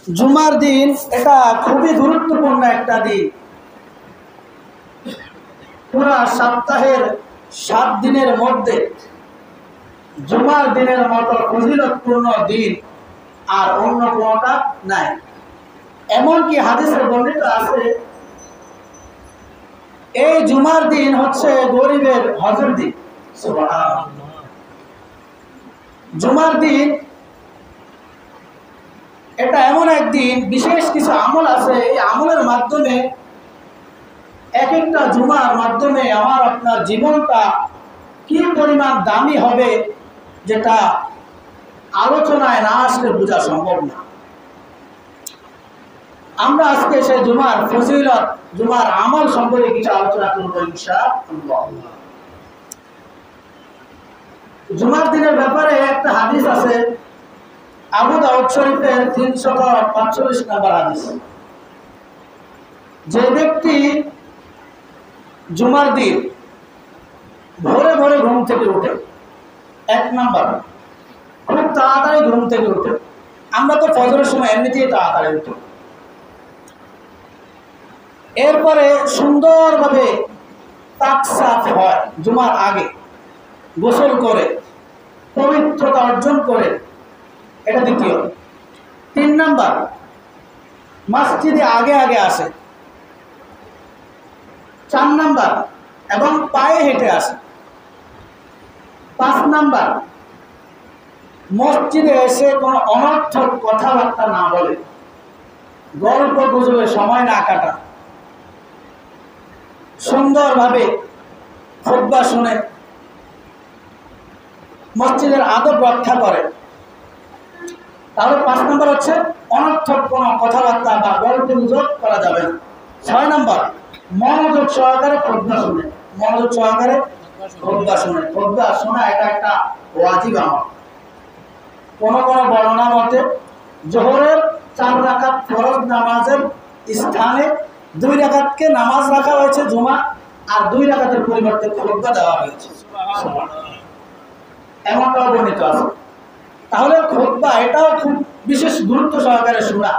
জুমার দিন এটা খুবই গুরুত্বপূর্ণ একটা দিন। পুরা সপ্তাহের 7 দিনের মধ্যে জুমার দিনের মতো ফজিলতপূর্ণ দিন আর অন্য কোনটা নাই। এমনকি হাদিসে বর্ণিত আছে এই জুমার দিন হচ্ছে গরিবের হজের দিন। সুবহানাল্লাহ। জুমার দিন এটা এমন একদিন, বিশেষ কিছু আমল আছে, এই আমলের মাধ্যমে এক একটা জুমার মাধ্যমে আমার আপনার জীবনটা কি পরিমাণ দামি হবে যেটা আলোচনায় না আসলে বোঝা সম্ভব না। আমরা আজকে সেই জুমার ফজিলত, জুমার আমল সম্পর্কে কিছু আলোচনা করবো ইনশাআল্লাহ। জুমার দিনের ব্যাপারে একটা হাদিস আছে, আবু দাউদ শরীফের 345 নম্বর হাদিস। যে ব্যক্তি জুমার দিন ভোরে ভোরে ঘুম থেকে উঠে, 1 নাম্বার খুব তাড়াতাড়ি ঘুম থেকে উঠে, আমরা তো ফজরের সময় এমনিতেই তাড়াতাড়ি উঠি, এরপরে সুন্দরভাবে পাক সাফ হয় জুমার আগে, গোসল করে পবিত্রতা অর্জন করে, এটা দ্বিতীয়। 3 নাম্বার মসজিদে আগে আগে আসে। 4 নাম্বার এবং পায়ে হেঁটে আসে। 5 নাম্বার মসজিদে এসে কোনো অনর্থক কথাবার্তা না বলে, গল্প গুজবে সময় না কাটা, সুন্দরভাবে খুতবা শুনে মসজিদের আদব রক্ষা করে। তাহলে 5 নম্বর হচ্ছে অনর্থক কোনো কথাবার্তা বা গল্প গুজব করা যাবে না। 6 নম্বর মনোযোগ সহকারে খুতবা শুনে, মনোযোগ সহকারে খুতবা শুনে। খুতবা শোনা এটা একটা ওয়াজিব আমল। কোন কোন বর্ণনা মতে জোহরের 4 রাকাত ফরজ নামাজের স্থানে 2 রাকাতকে নামাজ রাখা হয়েছে জুমা, আর 2 রাকাতের পরিবর্তে খুতবা দেওয়া হয়েছে। এমনটাও বর্ণিত আছে। তাহলে খুতবা এটাও খুব বিশেষ গুরুত্ব সহকারে শোনা,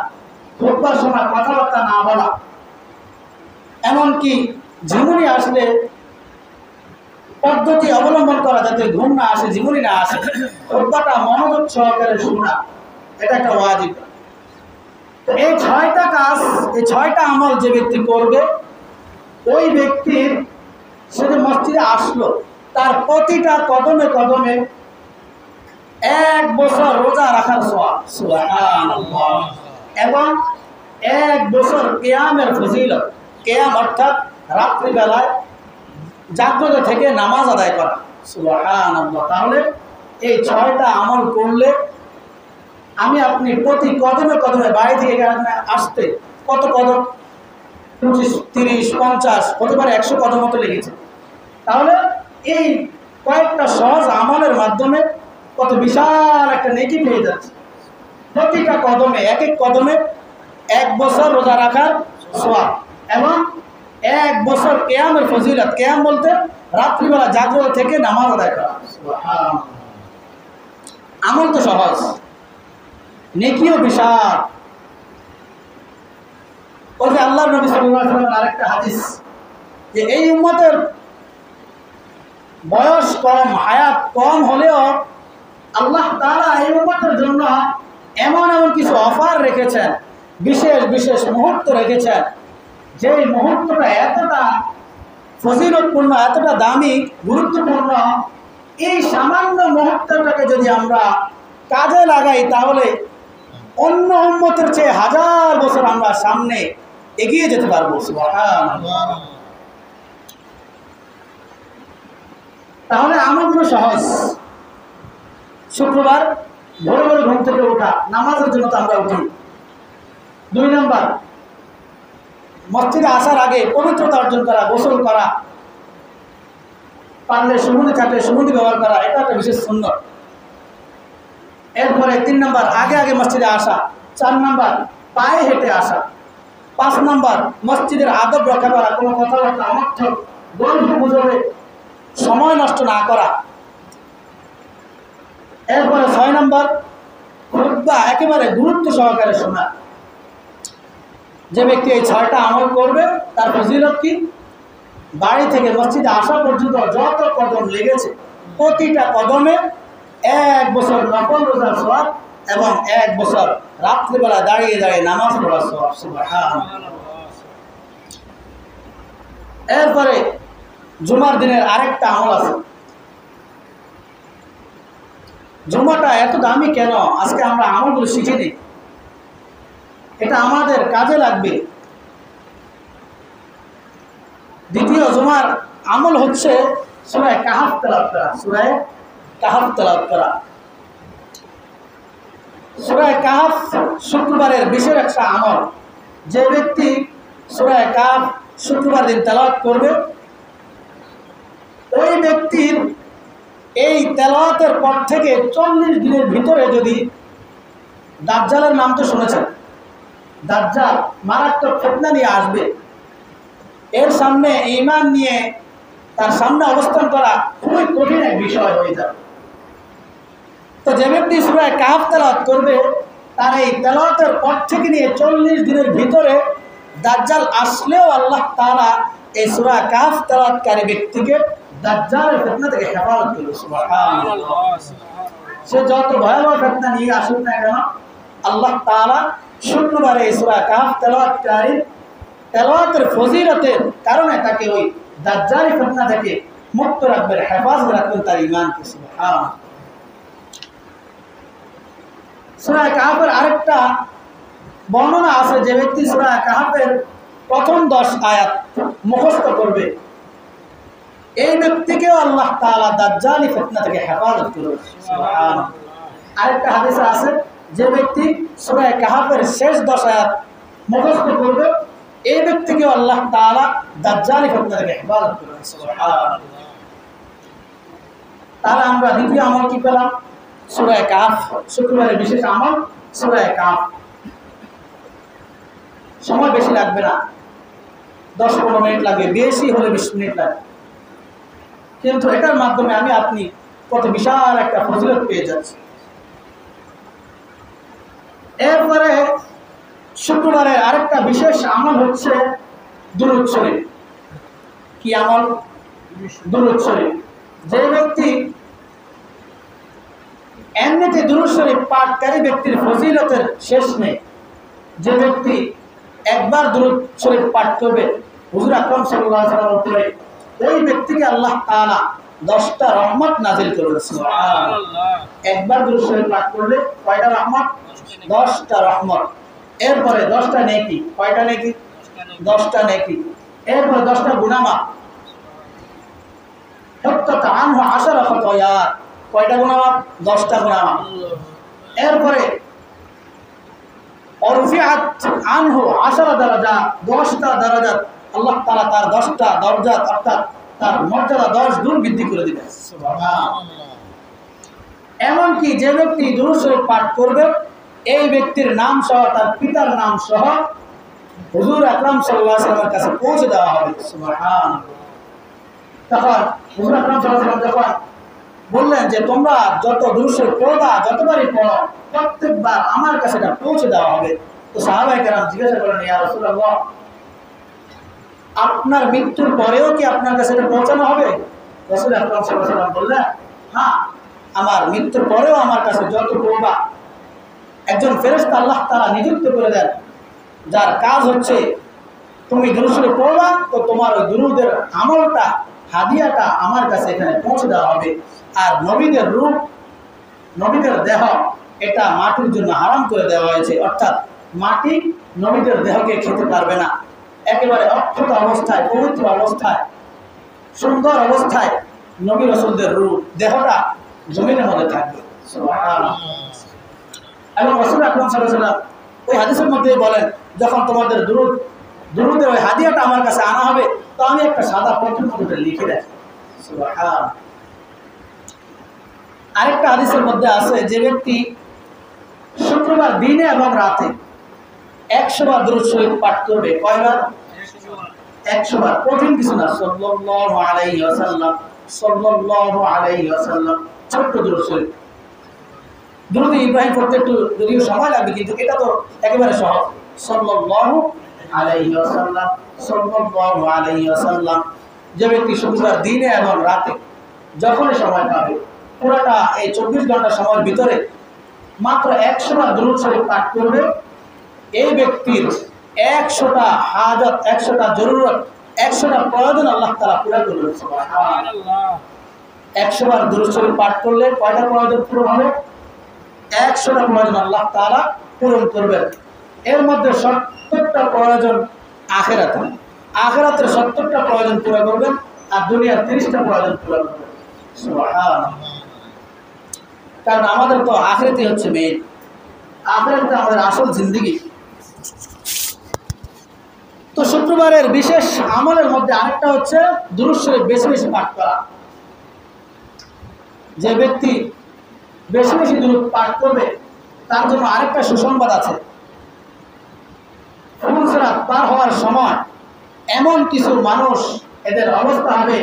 খুতবা শোনা, কথাবার্তা না বলা। এমনকি ঝিমুনি আসলে পদ্ধতি অবলম্বন করা যাতে ঘুম না আসে, ঝিমুনি না আসে, খুতবাটা মনোযোগ সহকারে শোনা, এটা একটা ওয়াজিব। এই 6টা কাজ, এই 6টা আমল যে ব্যক্তি করবে, ওই ব্যক্তির সে যে মসজিদে আসলো, তার প্রতিটা কদমে কদমে 1 বছর রোজা রাখার সওয়াব, সুবহানাল্লাহ, এবং 1 বছর কিয়ামের ফজিলত। কিয়াম অর্থাৎ রাত্রিবেলায় জাগ্রত থেকে নামাজ আদায় করা, সুবহানাল্লাহ। তাহলে এই 6টা আমল করলে আমি আপনি প্রতি কদমে কদমে বাড়ি থেকে এখানে আসতে কত কদম, 25, 30, 50 হতে পারে, 100 কদম মতো লেগেছে। তাহলে এই কয়েকটা সহজ আমলের মাধ্যমে কত বিশাল একটা নেকি পেয়ে যাচ্ছে। প্রতিটা কদমে, এক এক কদমে 1 বছর রোজা রাখার সওয়াব এবং 1 বছর কিয়ামের ফজিলত। কিয়াম বলতে রাত্রিবেলা জাগ্রত থেকে নামাজ আদায় করা। আমল তো সহজ, নেকিও বিশাল। বলতে আল্লাহর নবী সাল্লাল্লাহু আলাইহি ওয়াসাল্লাম আরেকটা হাদিস, যে এই উম্মতের বয়স কম, হায়াত কম হলেও আল্লাহ তাআলা এই উম্মতের জন্য এমন এমন কিছু অফার রেখেছেন, বিশেষ বিশেষ মুহূর্ত রেখেছেন, যে মুহূর্তটা এতটা ফজিলতপূর্ণ, এতটা দামি, গুরুত্বপূর্ণ, এই সামান্য মুহূর্তটাকে যদি আমরা কাজে লাগাই তাহলে অন্য উম্মতের চেয়ে 1000 বছর আমরা সামনে এগিয়ে যেতে পারবো। সুবহানাল্লাহ। তাহলে আমলগুলো সহজ। শুক্রবার ভোর ভোর ঘুম থেকে ওঠা, নামাজের জন্য তো আমরা উঠি। 2 নম্বর মসজিদে আসার আগে পবিত্রতা অর্জন করা, গোসল করা, পারলে সুগন্ধি থাকলে সুগন্ধি ব্যবহার করা, এটা একটা বিশেষ সুন্নত। এরপরে 3 নম্বর আগে আগে মসজিদে আসা। 4 নম্বর পায়ে হেঁটে আসা। 5 নম্বর মসজিদের আদব রক্ষা করা, কোনো কথাবার্তা অনর্থক গল্প গুজবে সময় নষ্ট না করা। এরপরে 6 নম্বর খুতবা একেবারে গুরুত্ব সহকারে শোনা, যে ব্যক্তি এই 6টা আমল করবে তার ফজিলত কি? বাড়ি থেকে মসজিদে আসা পর্যন্ত যত কদম লেগেছে প্রতিটা কদমে 1 বছর নফল রোজার সওয়াব এবং 1 বছর রাত্রিবেলা দাঁড়িয়ে দাঁড়িয়ে নামাজ পড়ার সওয়াব। সুবহানাল্লাহ। এরপরে জুমার দিনের আরেকটা আমল আছে। জুমাটা এত দামি কেন? আজকে আমরা আমলগুলো শিখে নিই, এটা আমাদের কাজে লাগবে। দ্বিতীয় জুমার আমল হচ্ছে সূরা কাহফ তেলাওয়াত করা। সূরা কাহফ তেলাওয়াত করা। সূরা কাহফ শুক্রবারের বিশেষ একটা আমল। যে ব্যক্তি সূরা কাহফ শুক্রবার দিন তেলাওয়াত করবে, ওই ব্যক্তির এই তেলাওয়াতের পর থেকে 40 দিনের ভিতরে যদি দাজ্জালের নাম তো শুনেছেন, দাজ্জাল মারাত্মক ফিতনা নিয়ে আসবে, এর সামনে ঈমান নিয়ে তার সামনে অবস্থান করা খুবই কঠিন এক বিষয় হয়ে যাবে। তো যে ব্যক্তি সূরা কাহফ তেলাওয়াত করবে, তার এই তেলাওয়াতের পর থেকে নিয়ে 40 দিনের ভিতরে দাজ্জাল আসলেও আল্লাহ তাআলা এই সূরা কাহফ তেলাওয়াতকারী ব্যক্তিকে দাজ্জালের ফিতনা থেকে হেফাজত করবে। সুবহানাল্লাহ। সে যত ভয়াবহ ফিতনা নিয়ে আসুক না কেন, আল্লাহ তাআলা শুক্রবারে এই সূরা কাহফ তেলাওয়াতকারী তেলাওয়াতের ফজিলতের কারণে তাকে ওই দাজ্জালি ফিতনা থেকে মুক্ত রাখবেন, হেফাজত রাখবেন তার ঈমানকে। সুবহানাল্লাহ। সূরা কাহফের আরেকটা বর্ণনা আছে, যে ব্যক্তি সূরা কাহফের প্রথম 10 আয়াত মুখস্থ করবে, এই ব্যক্তিকেও আল্লাহ তাআলা দাজ্জালি ফিতনা থেকে হেফাজত করবে। সুবহানাল্লাহ। আরেকটা হাদিসে আছে, যে ব্যক্তি সূরা কাহফের শেষ 10 আয়াত মুখস্থ করবে, এই ব্যক্তিকেও আল্লাহ তাআলা দাজ্জালি ফিতনা থেকে হেফাজত করবে। সুবহানাল্লাহ। তাহলে আমরা দ্বিতীয় আমল কি পেলাম? সূরা কাহফ, শুক্রবারের বিশেষ আমল সূরা কাহফ। সময় বেশি লাগবে না, 10-15 মিনিট লাগবে, বেশি হলে 20 মিনিট লাগবে, কিন্তু এটার মাধ্যমে আমি আপনি কত বিশাল একটা ফজিলত পেয়ে যাচ্ছি। এরপরে শুক্রবারের আরেকটা বিশেষ আমল হচ্ছে দুরূদ শরীফ। কি আমল? দুরূদ শরীফ। যে ব্যক্তি এমনিতে দুরূদ শরীফ পাঠকারী ব্যক্তির ফজিলতের শেষ নেই। যে ব্যক্তি একবার দুরূদ শরীফ পাঠ করবে হুজুর আকরাম সাল্লাল্লাহু আলাইহি ওয়াসাল্লামের উপরে, ওই ব্যক্তিকে আল্লাহ তাআলা 10টা রহমত নাযিল করবে। সুবহানাল্লাহ। একবার দুরূদ শরীফ পাঠ করলে কয়টা রহমত? 10টা রহমত। এরপরে 10টা নেকি। কয়টা নেকি? 10টা নেকি। এরপরে 10টা গুনাহমাফ। হুত্তাতা আনহু 10 খাতায়াত। কয়টা গুনাহমাফ? 10টা গুনাহমাফ। এরপরে অরফিআত আনহু 10 দারাজাত। 10টা দারাজাত আল্লাহ তাআলা তার 10টা দরজাত অর্থাৎ তার মর্যাদা 10 গুণ বৃদ্ধি করে দিবেন। সুবহানাল্লাহ। এমনকি যে ব্যক্তি দুরূদ শরীফ পাঠ করবে, এই ব্যক্তির নাম সহ তার পিতার নাম সহ হুজুর আকরাম সাল্লাল্লাহু আলাইহি ওয়াসাল্লামের কাছে পৌঁছে দেওয়া হবে। সুবহানাল্লাহ। তখন হুজুর আকরাম সাল্লাল্লাহু আলাইহি ওয়াসাল্লাম যখন বললেন যে তোমরা যত দুরূদ শরীফ পড়বা, যতবারই পড়ো, প্রত্যেকবার আমার কাছে এটা পৌঁছে দেওয়া হবে। তো সাহাবায়ে কেরাম জিজ্ঞাসা করলেন, ইয়া রাসূলুল্লাহ, আপনার মৃত্যুর পরেও কি আপনার কাছে এটা পৌঁছানো হবে? রাসূল আকরাম সাল্লাল্লাহু আলাইহি ওয়াসাল্লাম বললেন, হ্যাঁ, আমার মৃত্যুর পরেও আমার কাছে যত পড়বা, একজন ফেরেশতা আল্লাহ তাআলা নিযুক্ত করে দেন, যার কাজ হচ্ছে তুমি দুরূদ শরীফ পড়বা, তো তোমার ওই দুরূদের আমলটা, হাদিয়াটা আমার কাছে এখানে পৌঁছে দেওয়া হবে। আর নবীদের রূপ, নবীদের দেহ, এটা মাটির জন্য হারাম করে দেওয়া হয়েছে, অর্থাৎ মাটি নবীদের দেহকে খেতে পারবে না। একেবারে অক্ষত অবস্থায়, পবিত্র অবস্থায়, সুন্দর অবস্থায় নবী রাসূলদের রূপ, দেহটা জমিনের মধ্যে থাকবে। সুবহানাল্লাহ। এবং রাসূল আকরাম সাল্লাল্লাহু আলাইহি ওয়াসাল্লাম ওই হাদিসের মধ্যে বলেন, যখন তোমাদের দুরূদের ওই হাদিয়াটা আমার কাছে আনা হবে, তো আমি একটা সাদা পত্রের মধ্যে লিখে রাখি। সুবহানাল্লাহ। আরেকটা হাদিসের মধ্যে আছে, যে ব্যক্তি শুক্রবার দিনে এবং রাতে 100 বার দুরূদ শরীফ পাঠ করবে, কয়বার? 100 বার। কঠিন কিছু না। সাল্লাল্লাহু আলাইহি ওয়াসাল্লাম, সাল্লাল্লাহু আলাইহি ওয়াসাল্লাম, ছোট্ট দুরূদ শরীফ। দুরূদ ইব্রাহিম পড়তে একটু যদিও সময় লাগবে, কিন্তু এটা তো একেবারে সহজ। সাল্লাল্লাহু আলাইহি ওয়াসাল্লাম সাল্লাল্লাহু আলাইহি ওয়াসাল্লাম যে ব্যক্তি শুক্রবার দিনে এবং রাতে যখনই সময় পাবে পুরোটা এই 24 ঘন্টা সময়ের ভিতরে মাত্র 100 বার দুরূদ শরীফ পাঠ করবে, এই ব্যক্তির 100টা হাজত, 100টা জরুরত, 100টা প্রয়োজন আল্লাহ তাআলা পুরো করবেন। সুবহানাল্লাহ। 100 বার দুরূদ শরীফ পাঠ করলে কয়টা প্রয়োজন পূরণ হবে? 100টা প্রয়োজন আল্লাহ তাআলা পূরণ করবেন। এর মধ্যে 70টা প্রয়োজন আখিরাতে, আখিরাতের 70টা প্রয়োজন পুরো করবেন, আর দুনিয়ার 30টা প্রয়োজন পুরো করবেন। সুবহানাল্লাহ। কারণ আমাদের তো আখিরাতই হচ্ছে মেইন, আখিরাত আমাদের আসল জিন্দেগি। তো শুক্রবারের বিশেষ আমলের মধ্যে আরেকটা হচ্ছে দুরূদ শরীফ বেশি বেশি পাঠ করা। যে ব্যক্তি বেশি বেশি দুরূদ পাঠ করবে তার জন্য আরেকটা সুসংবাদ আছে। ফুলসিরাত পার হওয়ার সময় এমন কিছু মানুষ এদের অবস্থা হবে,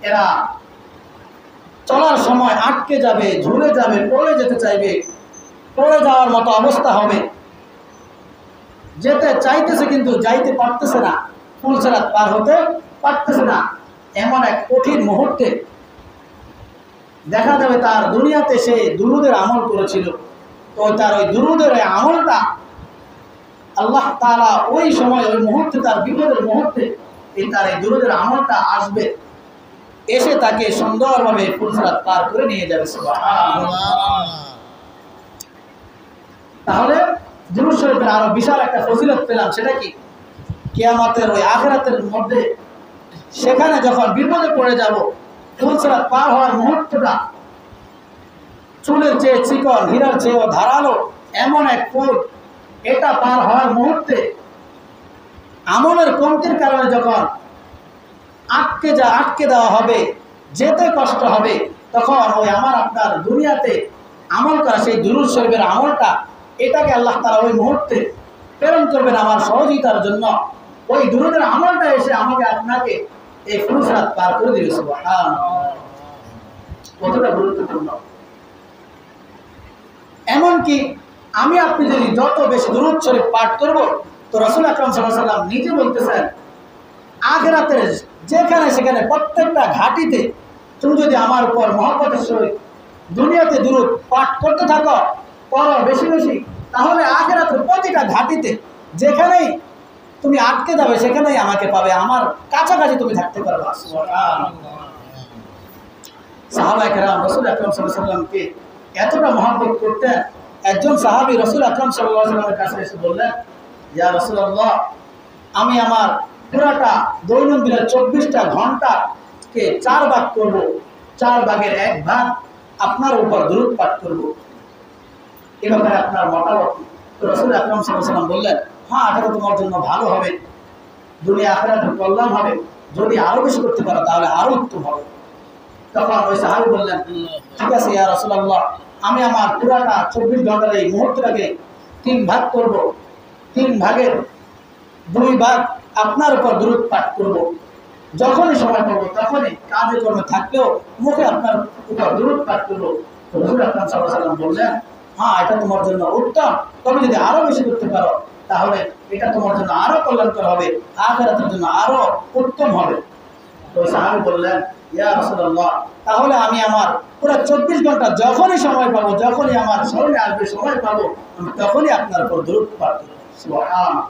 এরা চলার সময় আটকে যাবে, ঝুলে যাবে, পড়ে যেতে চাইবে, পড়ে যাওয়ার মতো অবস্থা হবে, যেতে চাইতেছে কিন্তু যাইতে পারতেছে না, ফুলসিরাত পার হতে পারতেছে না। এমন এক কঠিন মুহূর্তে দেখা যাবে তার দুনিয়াতে সে দুরূদের আমল করেছিল, তো তার ওই দুরূদের আমলটা আল্লাহ তাআলা ওই সময় ওই মুহূর্তে তার বিপদের মুহূর্তে তার এই দুরূদের আমলটা আসবে, এসে তাকে সুন্দরভাবে ফুলসিরাত পার করে নিয়ে যাবে। সুবহানাল্লাহ। তাহলে দুরূদ শরীফের আরো বিশাল একটা ফজিলত পেলাম, সেটা কি? কিয়ামতের ওই আখিরাতের মধ্যে সেখানে যখন বিপদে পড়ে যাব, ফুলসিরাত পার হওয়ার মুহূর্তটা চুলের চেয়ে চিকন, হীরার চেয়েও ধারালো এমন এক পুল, এটা পার হওয়ার মুহূর্তে আমলের কমতির কারণে যখন আটকে দেওয়া হবে, যেতে কষ্ট হবে, তখন ওই আমার আপনার দুনিয়াতে আমল করা সেই দুরূদ শরীফের আমলটা, এটাকে আল্লাহ তাআলা ওই মুহূর্তে প্রেরণ করবেন আমার সহযোগিতার জন্য। ওই দুরূদের আমলটা এসে আমাকে আপনাকে এই ফুলসিরাত পার করে দিবে। সুবহানাল্লাহ। কতটা গুরুত্বপূর্ণ! এমনকি আমি আপনি যদি যত বেশি দুরূদ শরীফ পাঠ করব, তো রাসূল আকরাম সাল্লাল্লাহু আলাইহি ওয়াসাল্লাম নিজে বলতেছেন আখিরাতের যেখানে সেখানে প্রত্যেকটা ঘাটিতে তুমি যদি আমার উপর মহব্বতের সহিত দুনিয়াতে দুরূদ পাঠ করতে থাকো, পড়ো বেশি বেশি, তাহলে আখিরাতের প্রতিটা ঘাটিতে যেখানেই তুমি আটকে যাবে সেখানেই আমাকে পাবে, আমার কাছাকাছি তুমি থাকতে পারবে। সুবহানাল্লাহ। সাহাবায়ে কেরাম রাসূল আকরাম সাল্লাল্লাহু আলাইহি ওয়াসাল্লামকে এতটা মহব্বত করতেন, একজন সাহাবী রাসূল আকরাম সাল্লাল্লাহু আলাইহি ওয়াসাল্লামের কাছে এসে বললেন, ইয়া রাসূলুল্লাহ, আমি আমার পুরাটা দৈনন্দিনের 24টা ঘন্টাকে 4 ভাগ করব, 4 ভাগের 1 ভাগ আপনার উপর দুরূদ পাঠ করব, এ ব্যাপারে আপনার মতামত? তো রাসূল আকরাম সাল্লাল্লাহু আলাইহি ওয়াসাল্লাম বললেন, হ্যাঁ, এটা তোমার জন্য ভালো হবে, দুনিয়া আখিরাতের কল্যাণ হবে, যদি আরো বেশি করতে পারো তাহলে আরো উত্তম হবে। তখন ওই সাহাবী বললেন, ঠিক আছে ইয়া রাসূলুল্লাহ, আমি আমার পুরাটা 24 ঘন্টার এই মুহূর্তটাকে 3 ভাগ করব, 3 ভাগের 2 ভাগ আপনার উপর দুরূদ পাঠ করব, যখনই সময় পাবো তখনই কাজে কর্মে থাকলেও মুখে আপনার উপর দুরূদ পাঠ করব। রাসূল আকরাম সাল্লাল্লাহু আলাইহি ওয়াসাল্লাম বললেন, হ্যাঁ, এটা তোমার জন্য উত্তম, তবে যদি আরো বেশি করতে পারো তাহলে এটা তোমার জন্য আরো কল্যাণকর হবে, আখিরাতের জন্য আরো উত্তম হবে। তো সাহাবী বললেন, ইয়া রাসূলুল্লাহ, তাহলে আমি আমার পুরো 24 ঘন্টা যখনই সময় পাবো, যখনই আমার স্মরণে আসবে সময় পাবো, আমি তখনই আপনার উপর দুরূদ পাঠ করব। সুবহানাল্লাহ।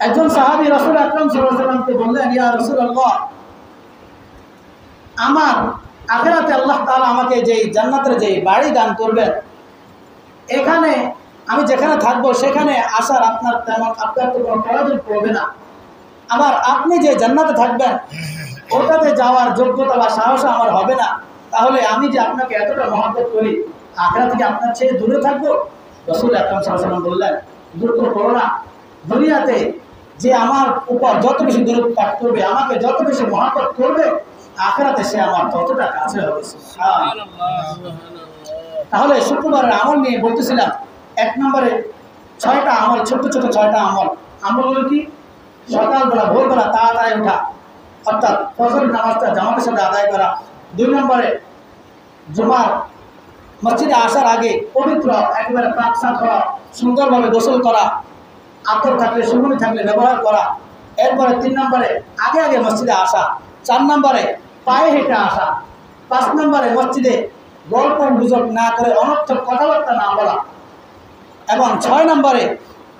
একজন সাহাবী রাসূল আকরাম সাল্লাল্লাহু আলাইহি ওয়াসাল্লামকে বললেন, ইয়া রাসূলুল্লাহ, আমার আখিরাতে আল্লাহ তাআলা আমাকে যেই জান্নাতের যেই বাড়ি দান করবেন, এখানে আমি যেখানে থাকবো সেখানে আসার আপনার তো কোনো প্রয়োজন পড়বে না, আবার আপনি যে জান্নাতে থাকবেন ওটাতে যাওয়ার যোগ্যতা বা সাহস আমার হবে না, তাহলে আমি যে আপনাকে এতটা মহব্বত করি, আখিরাত থেকে আপনার চেয়ে দূরে থাকবো? রাসূল আকরাম সাল্লাল্লাহু আলাইহি ওয়াসাল্লাম বললেন, দুঃখ করো না, দুনিয়াতে যে আমার উপর যত বেশি দুরূদ পাঠ করবে, আমাকে যত বেশি মহব্বত করবে, আখিরাতে সে আমার ততটা কাছে হবে। তাহলে শুক্রবারের আমল নিয়ে বলতেছিলাম, 1 নম্বরে 6টা আমল, ছোট ছোট 6টা আমল। আমলগুলো কি? সকালবেলা ভোরবেলা তাড়াতাড়ি ওঠা, অর্থাৎ ফজর নামাজটা জামাতের সাথে আদায় করা। 2 নম্বরে জুমার মসজিদে আসার আগে পবিত্র একেবারে পাকসাত হওয়া, সুন্দরভাবে গোসল করা, আতর থাকলে সুগন্ধি থাকলে ব্যবহার করা। এরপরে 3 নম্বরে আগে আগে মসজিদে আসা। 4 নম্বরে পায়ে হেঁটে আসা। 5 নম্বরে মসজিদে গল্প গুজব না করে অনর্থক কথাবার্তা না বলা। এবং 6 নম্বরে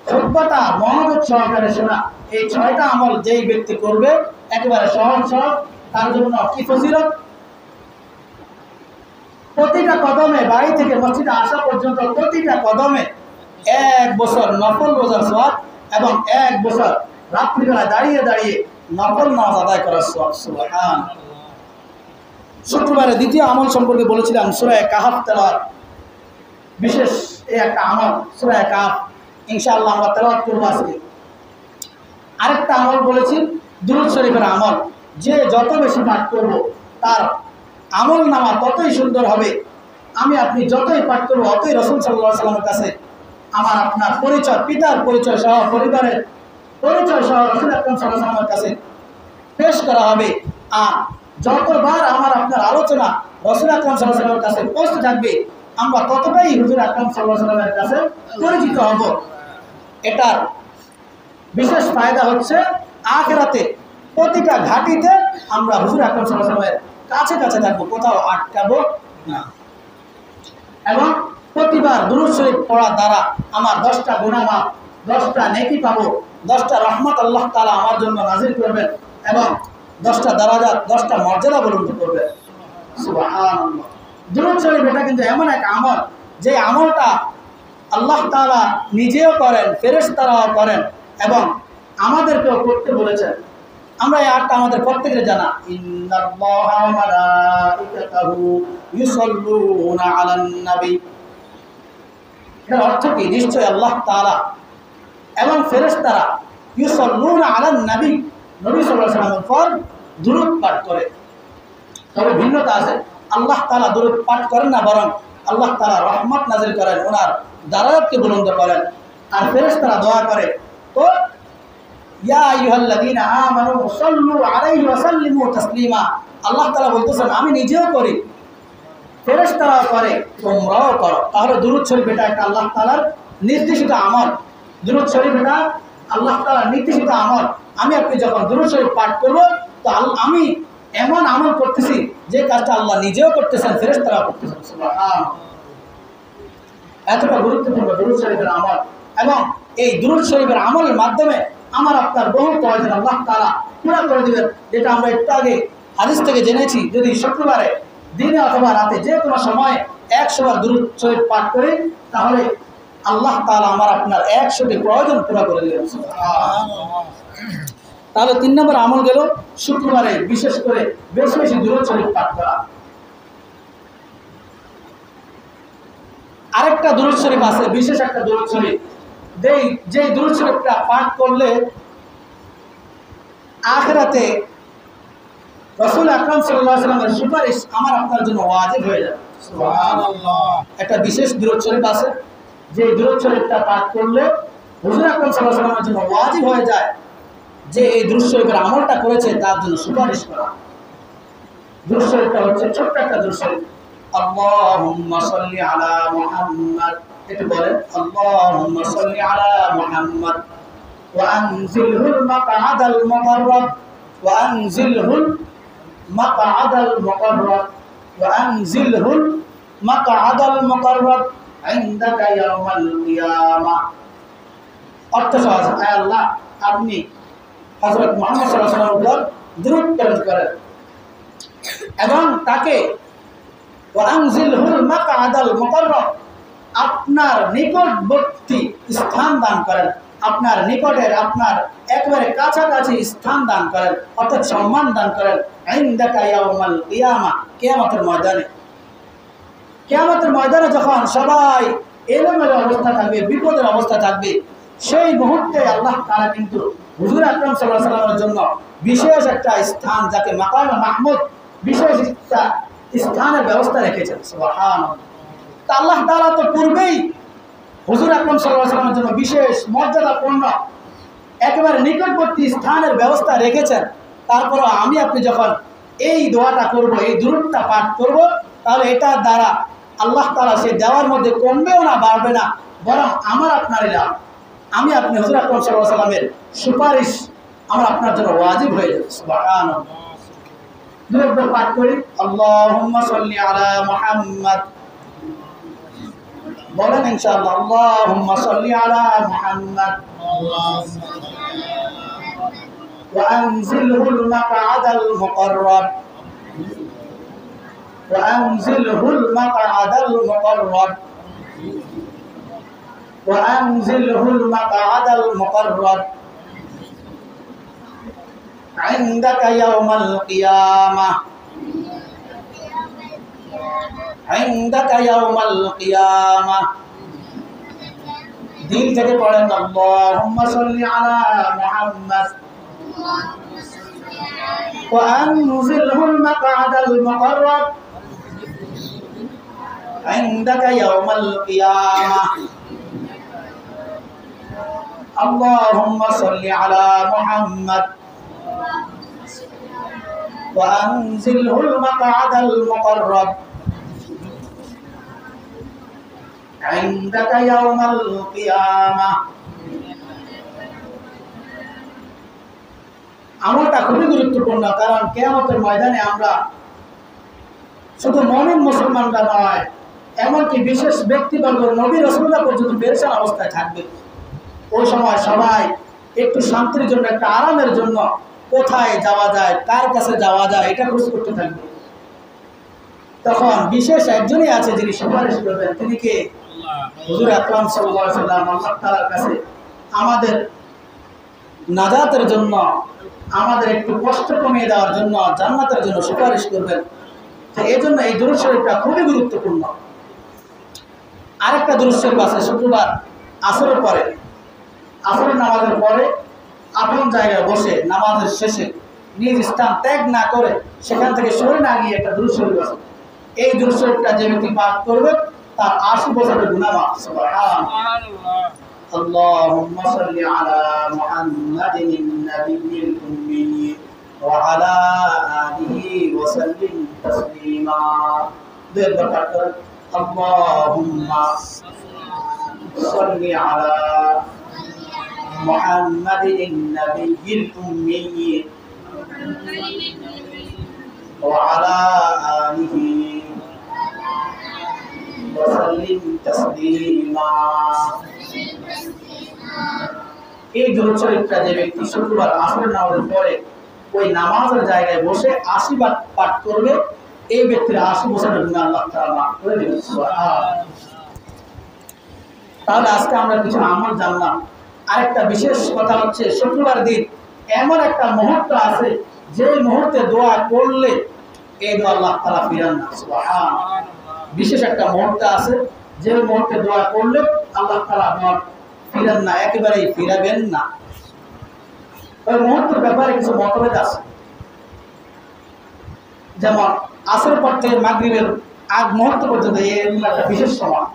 খুতবাটা মনোযোগ সহকারে শোনা। এই 6টা আমল যেই ব্যক্তি করবে একেবারে সহজ সহজ, তার জন্য কি ফজিলত। প্রতিটা কদমে, বাড়ি থেকে মসজিদে আসা পর্যন্ত প্রতিটা কদমে 1 বছর নফল রোজার সওয়াব এবং 1 বছর রাত্রিবেলা দাঁড়িয়ে দাঁড়িয়ে নফল নামাজ আদায় করার সওয়াব। সুবহানাল্লাহ। শুক্রবারে দ্বিতীয় আমল সম্পর্কে বলেছিলাম সূরা কাহফ তেলাওয়াত। বিশেষ এই একটা আমল সূরা কাহফ, ইনশাআল্লাহ আমরা তেলাওয়াত করব আজকে। আরেকটা আমল বলেছি দুরূদ শরীফের আমল। যে যত বেশি পাঠ করব তার আমল নামা ততই সুন্দর হবে। আমি আপনি যতই পাঠ করবো অতই রাসূল সাল্লাল্লাহু আলাইহি ওয়াসাল্লামের কাছে আমার আপনার পরিচয়, পিতার পরিচয় সহ, পরিবারের পরিচয় সহ রাসূল আকরাম সাল্লাল্লাহু আলাইহি ওয়াসাল্লামের কাছে পেশ করা হবে। আর যতবার আমার আপনার আলোচনা রাসূল আকরাম সাল্লাল্লাহু আলাইহি ওয়াসাল্লামের কাছে পৌঁছতে থাকবে, আমরা ততটাই হুজুর আকরাম সাল্লাল্লাহু আলাইহি ওয়াসাল্লামের কাছে পরিচিত হব। এটার বিশেষ ফায়দা হচ্ছে আখিরাতে প্রতিটা ঘাটিতে আমরা হুজুর আকরাম সাল্লাল্লাহু আলাইহি ওয়াসাল্লামের কাছে কাছে থাকবো, কোথাও আটকাবো না। এবং প্রতিবার দুরূদ শরীফ পড়ার দ্বারা আমার 10টা গুনাহ মাফ, 10টা নেকি পাবো, 10টা রহমত আল্লাহ তাআলা আমার জন্য নাযিল করবেন এবং 10টা দারাজাত, 10টা মর্যাদা বুলন্দ করবেন। সুবহানাল্লাহ। দুরূদ শরীফ এটা কিন্তু এমন এক আমল, যে আমলটা আল্লাহ তাআলা নিজেও করেন, ফেরেশতারাও করেন এবং আমাদেরকেও করতে বলেছেন। আমরা এই আয়াতটা আমাদের প্রত্যেকের জানা, ইন্নাল্লাহা ওয়া মালাইকাতাহু ইউসাল্লুনা আলান নবী। এর অর্থ কি? নিশ্চয় আল্লাহ তাআলা এবং ফেরেশতারা ইউসাল্লুনা আলান নবী, নবী সাল্লাল্লাহু আলাইহি ওয়াসাল্লামের উপর দুরূদ পাঠ করে। তবে ভিন্নতা আছে, আল্লাহ তাআলা দুরূদ পাঠ করেন না, বরং আল্লাহ তাআলা রহমত নাযিল করেন, ওনার দারাজাতকে বুলন্দ করেন। আর ফেরেশতারা দোয়া করে। তো ইয়া আইয়ুহাল্লাযীনা আমানু সাল্লু আলাইহি ওয়া সাল্লিমু তাসলিমা। আল্লাহ তাআলা বলতেছেন আমি নিজেও করি, ফেরেশতারাও করে, তোমরাও করো। তাহলে দুরূদ শরীফ এটা একটা আল্লাহ তাআলার নির্দেশিত আমল। দুরূদ শরীফ এটা আল্লাহ তাআলার নির্দেশিত আমল। আমি আপনি যখন দুরূদ শরীফ পাঠ করব, তো আমি এমন আমল করতেছি যে কাজটা আল্লাহ নিজেও করতেছেন, ফেরেশতারাও করতেছেন। সুবহানাল্লাহ। এতটা গুরুত্বপূর্ণ দুরূদ শরীফের আমল। এবং এই দুরূদ শরীফের আমলের মাধ্যমে আমার আপনার বহু প্রয়োজন আল্লাহ তাআলা পুরা করে দিবেন। যেটা আমরা একটু আগে হাদিস থেকে জেনেছি, যদি শুক্রবারে দিনে অথবা রাতে যে কোনো সময় 100 বার দুরূদ শরীফ পাঠ করি, তাহলে আল্লাহ তাআলা আমার আপনার 100টি প্রয়োজন পুরা করে দিবেন। তাহলে 3 নম্বর আমল গেল শুক্রবারে বিশেষ করে বেশি বেশি দুরূদ শরীফ পাঠ করা। আরেকটা দুরূদ শরীফ আছে, বিশেষ একটা দুরূদ শরীফ, যে দুরূদ শরীফটা পাঠ করলে আখিরাতে রাসূল আকরাম সাল্লাল্লাহু আলাইহি ওয়াসাল্লামের সুপারিশ আমার আপনার জন্য ওয়াজিব হয়ে যাবে। সুবহানাল্লাহ। একটা বিশেষ দুরূদ শরীফ আছে, যে দুরূদ শরীফটা পাঠ করলে হুজুর আকরাম সাল্লাল্লাহু আলাইহি ওয়াসাল্লামের জন্য ওয়াজিব হয়ে যায় যে এই দুরূদ শরীফের আমলটা করেছে তার জন্য সুপারিশ করা। দুরূদ শরীফটা হচ্ছে ছোট্ট একটা দুরূদ শরীফ, আল্লাহুম্মা সাল্লি আলা মুহাম্মাদ। এটা বলেন, আল্লাহুম্মা সাল্লি আলা মুহাম্মাদ ওয়া আনজিলহুল মাকআদাল মুকাররাব ওয়া আনজিলহুল মাকআদাল মুকাররাব ওয়া আনজিলহুল মাকআদাল মুকাররাব ইনদাকা ইয়াওমাল কিয়ামাহ। অর্থ সহজ, আয় আল্লাহ আপনি হযরত মুহাম্মদ সাল্লাল্লাহু আলাইহি ওয়াসাল্লামের উপর দরুদ প্রেরণ করেন এবং তাকে ওয়ানজিলহুল মাকআদাল মুকাররাব, আপনার নিকটবর্তী স্থান দান করেন, আপনার নিকটের, আপনার একেবারে কাছাকাছি স্থান দান করেন, অর্থাৎ সম্মান দান করেন। ইনদাকা ইয়াউমাল কিয়ামা, কিয়ামতের ময়দানে। কিয়ামতের ময়দানে যখন সবাই এলোমেলো অবস্থা থাকবে, বিপদের অবস্থা থাকবে, সেই মুহূর্তে আল্লাহ তাআলা কিন্তু হুজুর আকরাম সাল্লাল্লাহু আলাইহি ওয়াসাল্লামের জন্য বিশেষ একটা স্থান, যাকে মাকাম মাহমুদ, বিশেষ একটা স্থানের ব্যবস্থা রেখেছেন। সুবহানাল্লাহ। তা আল্লাহ তাআলা তো পূর্বেই হুজুর আকরাম সাল্লাল্লাহু আলাইহি ওয়াসাল্লামের জন্য বিশেষ মর্যাদাপূর্ণ একেবারে নিকটবর্তী স্থানের ব্যবস্থা রেখেছেন। তারপরও আমি আপনি যখন এই দোয়াটা করব, এই দুরূদটা পাঠ করব, তাহলে এটার দ্বারা আল্লাহ তাআলা সেই দেওয়ার মধ্যে কমবেও না বাড়বে না, বরং আমার আপনারই লাভ। আমি আপনি হুজুর আকরাম সাল্লাল্লাহু আলাইহি ওয়াসাল্লামের সুপারিশ আমার আপনার জন্য ওয়াজিব হয়ে যাবে। সুবহানাল্লাহ। দুইবার পাঠ করি, আল্লাহুম্মা সাল্লি আলা মুহাম্মাদ। বলেন ইনশাআল্লাহ, আল্লাহুম্মা সাল্লি আলা মুহাম্মাদ ওয়া আনজিলহুল মাকআদাল মুকাররাব ওয়া আনজিলহুল মাকআদাল মুকাররাব ওয়া আনজিলহুল মাকআদাল মুকাররাব عندك يوم القيامة عندك يوم القيامة দিল থেকে পড়েন আল্লাহুম্মা সাল্লি আলা মুহাম্মাদ ওয়া আনজিলহুল মাকআদাল মুকাররাব عندك يوم القيامة اللهم صل على محمد وأنزله المقعد المقرب عندك يوم القيامة। আমলটা খুবই গুরুত্বপূর্ণ, কারণ কিয়ামতের ময়দানে আমরা শুধু মুমিন মুসলমানরা নয়, এমনকি বিশেষ ব্যক্তিবর্গ নবী রাসূলরা পর্যন্ত পেরেশান অবস্থায় থাকবে। ওই সময় সবাই একটু শান্তির জন্য, একটা আরামের জন্য কোথায় যাওয়া যায়, কার কাছে যাওয়া যায়, এটা খোঁজ করতে থাকবে। তখন বিশেষ একজনই আছে যিনি সুপারিশ করবেন, তিনি কে? হুজুর আকরাম সাল্লাল্লাহু আলাইহি ওয়াসাল্লাম। আল্লাহ তাআলার কাছে আমাদের নাজাতের জন্য, আমাদের একটু কষ্ট কমিয়ে দেওয়ার জন্য, জান্নাতের জন্য সুপারিশ করবেন। তো এই জন্য এই দুরূদ শরীফটা খুবই গুরুত্বপূর্ণ। আরেকটা দুরূদ শরীফ আছে শুক্রবার আসরের পরে, আসরের নামাজের পরে আপন জায়গায় বসে নামাজের শেষে নিজ স্থান ত্যাগ না করে সেখান থেকে সরে না গিয়ে একটা দুরূদ শরীফ আছে। এই দুরূদ শরীফটা যে ব্যক্তি পাঠ করবে তার 80 বছরের গুনাহ মাফ। সুবহানাল্লাহ। আল্লাহুম্মা সাল্লি আলা মুহাম্মাদিন নাবিয়্যিল উম্মি ওয়া আলা আলিহি ওয়া সাল্লিম তাসলিমা। দুইবার পাঠ করেন, আল্লাহুম্মা সাল্লি আলা محمد النبي الأمي وعلى آله وسلم تسليما। এই দুরূদ শরীফটা যে ব্যক্তি শুক্রবার আসরের নামাজের পরে ওই নামাজের জায়গায় বসে 80 বার পাঠ করবে, এই ব্যক্তির 80 বছরের গুনাহ আল্লাহ তাআলা মাফ করে দিবেন। সুবহানাল্লাহ। তাহলে আজকে আমরা কিছু আমল জানলাম। আরেকটা বিশেষ কথা হচ্ছে, শুক্রবার দিন এমন একটা মুহূর্ত আছে যে মুহূর্তে দোয়া করলে এই দোয়া আল্লাহ তাআলা ফিরান না। সুবহানাল্লাহ। বিশেষ একটা মুহূর্ত আছে যে মুহূর্তে দোয়া করলে আল্লাহ তাআলা দোয়া ফিরান না, একেবারেই ফিরাবেন না। ওই মুহূর্তের ব্যাপারে কিছু মতভেদ আছে। যেমন আসরের পর থেকে মাগরিবের আগ মুহূর্ত পর্যন্ত এই একটা বিশেষ সময়,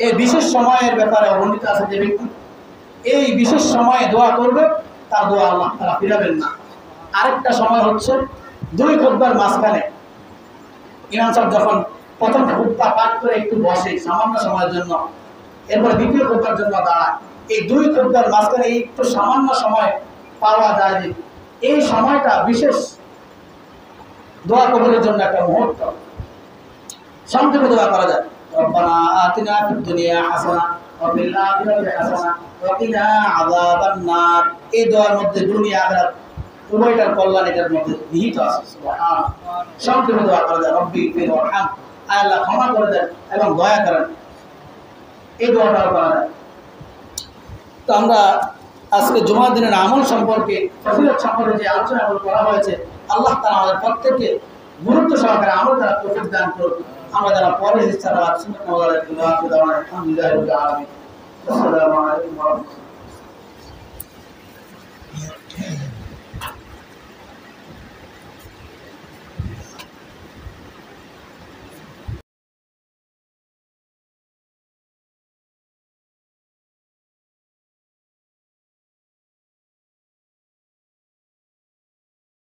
এই বিশেষ সময়ের ব্যাপারে বর্ণিত আছে যে ব্যক্তি এই বিশেষ সময়ে দোয়া করবে তার দোয়া আল্লাহ তাআলা ফিরাবেন না। আরেকটা সময় হচ্ছে দুই খুতবার মাঝখানে ইমাম সাহেব যখন প্রথম খুতবা পাঠ করে একটু বসে সামান্য সময়ের জন্য, এরপর দ্বিতীয় খুতবার জন্য দাঁড়ায়। এই দুই খুতবার মাঝখানে একটু সামান্য সময় পাওয়া যায়, যে এই সময়টা বিশেষ দোয়া কবুলের জন্য একটা মুহূর্ত। সংক্ষেপে দোয়া করা যায়, রব্বানা আতিনা ফিদ দুনিয়া হাসানা ওয়া ফিল আখিরাতি হাসানা ওয়া কিনা আযাবান নার। এই দোয়ার মধ্যে দুনিয়া আখিরাত উভয়টার কল্যাণ এটার মধ্যে নিহিত আছে। সুবহানাল্লাহ। সংক্ষেপে দোয়া করা যায়, রব্বি ফির ওয়ারহাম, আল্লাহ ক্ষমা করে দেন এবং দয়া করেন, এই দোয়াটাও করা যায়। তো আমরা আজকে জুমার দিনের আমল সম্পর্কে, ফজিলত সম্পর্কে যে আলোচনা করা হয়েছে, আল্লাহ তাআলা আমাদের প্রত্যেককে গুরুত্ব সহকারে আমল দ্বারা তৌফিক দান করুন। আমরা যারা পরে ইচ্ছারা সুন্নাত ওয়াল জামাত আলহামদুলিল্লাহি রাব্বিল আলামিন। আসসালামু আলাইকুম ওয়া রাহমাতুল্লাহ।